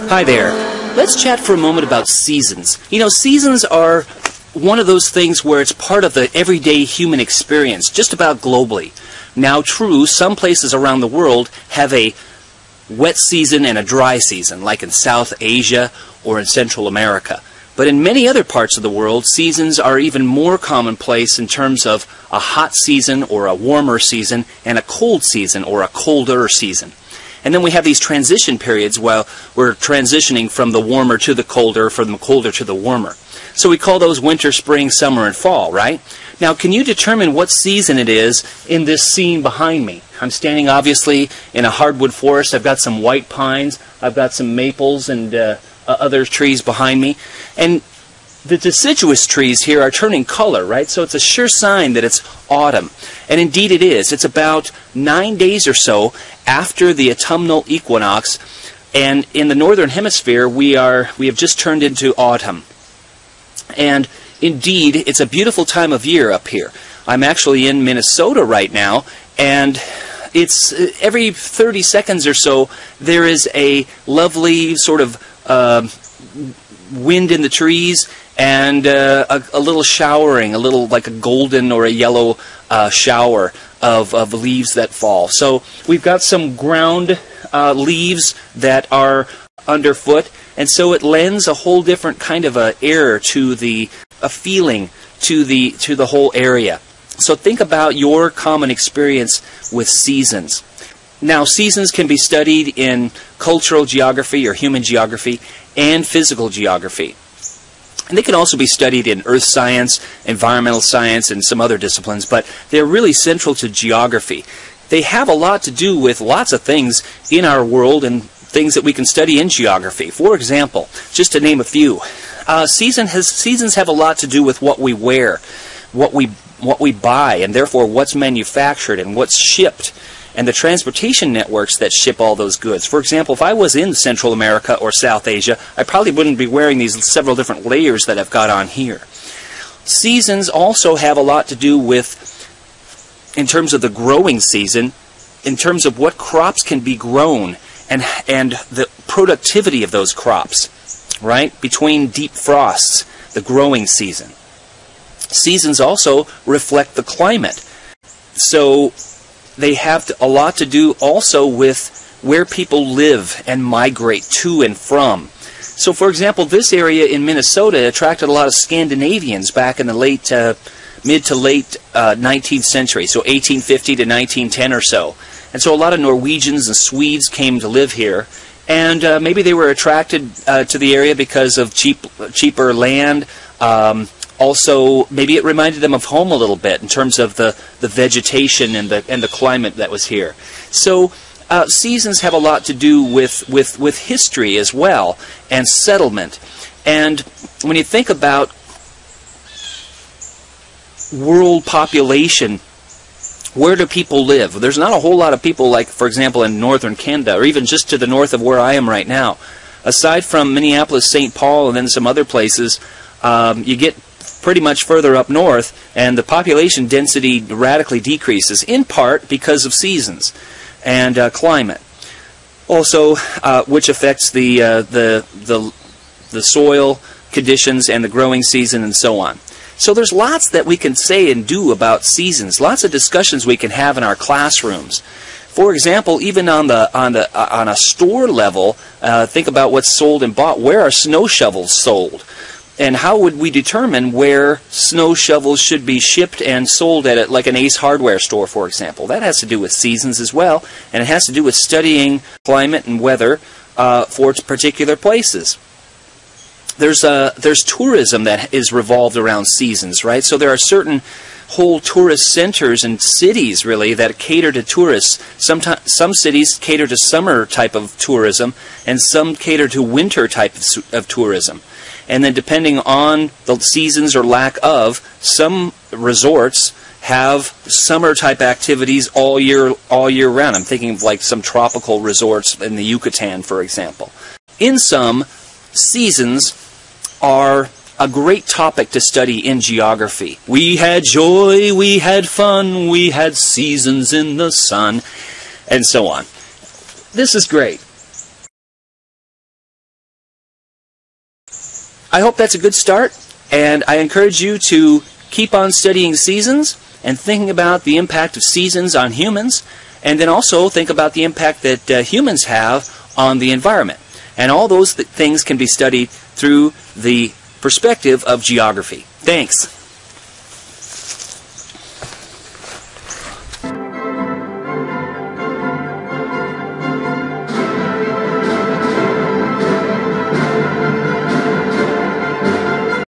Hi there. Let's chat for a moment about seasons. You know, seasons are one of those things where it's part of the everyday human experience, just about globally. Now, true, some places around the world have a wet season and a dry season, like in South Asia or in Central America. But in many other parts of the world, seasons are even more commonplace in terms of a hot season or a warmer season and a cold season or a colder season. And then we have these transition periods while we're transitioning from the warmer to the colder, from the colder to the warmer. So we call those winter, spring, summer, and fall, right? Now, can you determine what season it is in this scene behind me? I'm standing, obviously, in a hardwood forest. I've got some white pines. I've got some maples and other trees behind me. And the deciduous trees here are turning color, right? So it's a sure sign that it's autumn. And indeed it is. It's about 9 days or so after the autumnal equinox. And in the northern hemisphere, we have just turned into autumn. And indeed, it's a beautiful time of year up here. I'm actually in Minnesota right now, and it's every 30 seconds or so there is a lovely sort of wind in the trees and a little showering, a little like a golden or a yellow shower of leaves that fall. So we've got some ground leaves that are underfoot, and so it lends a whole different kind of a air to a feeling to the whole area. So think about your common experience with seasons. Now, seasons can be studied in cultural geography or human geography and physical geography. And they can also be studied in earth science, environmental science, and some other disciplines, but they're really central to geography. They have a lot to do with lots of things in our world and things that we can study in geography. For example, just to name a few, seasons have a lot to do with what we wear, what we buy, and therefore what's manufactured and what's shipped, and the transportation networks that ship all those goods. For example, if I was in Central America or South Asia, I probably wouldn't be wearing these several different layers that I've got on here. Seasons also have a lot to do with, in terms of the growing season, in terms of what crops can be grown and the productivity of those crops, right? Between deep frosts, the growing season. Seasons also reflect the climate. So they have a lot to do also with where people live and migrate to and from. So, for example, this area in Minnesota attracted a lot of Scandinavians back in the mid to late 19th century, so 1850 to 1910 or so. And so a lot of Norwegians and Swedes came to live here, and maybe they were attracted to the area because of cheaper land. Also, maybe it reminded them of home a little bit in terms of the vegetation and the climate that was here. So seasons have a lot to do with history as well and settlement. And when you think about world population, where do people live? There's not a whole lot of people, like, for example, in northern Canada, or even just to the north of where I am right now. Aside from Minneapolis, St. Paul, and then some other places, you get pretty much further up north, and the population density radically decreases, in part because of seasons and climate. Also, which affects the soil conditions and the growing season and so on. So there's lots that we can say and do about seasons. Lots of discussions we can have in our classrooms. For example, even on a store level, think about what's sold and bought. Where are snow shovels sold? And how would we determine where snow shovels should be shipped and sold at like an Ace Hardware store, for example? That has to do with seasons as well, and it has to do with studying climate and weather for particular places. There's tourism that is revolved around seasons, right? So there are certain whole tourist centers and cities, really, that cater to tourists. Some cities cater to summer type of tourism, and some cater to winter type of tourism. And then depending on the seasons or lack of, some resorts have summer type activities all year round. I'm thinking of like some tropical resorts in the Yucatan, for example. In some, seasons are a great topic to study in geography. We had joy, we had fun, we had seasons in the sun, and so on. This is great. I hope that's a good start, and I encourage you to keep on studying seasons and thinking about the impact of seasons on humans, and then also think about the impact that humans have on the environment. And all those things can be studied through the perspective of geography. Thanks.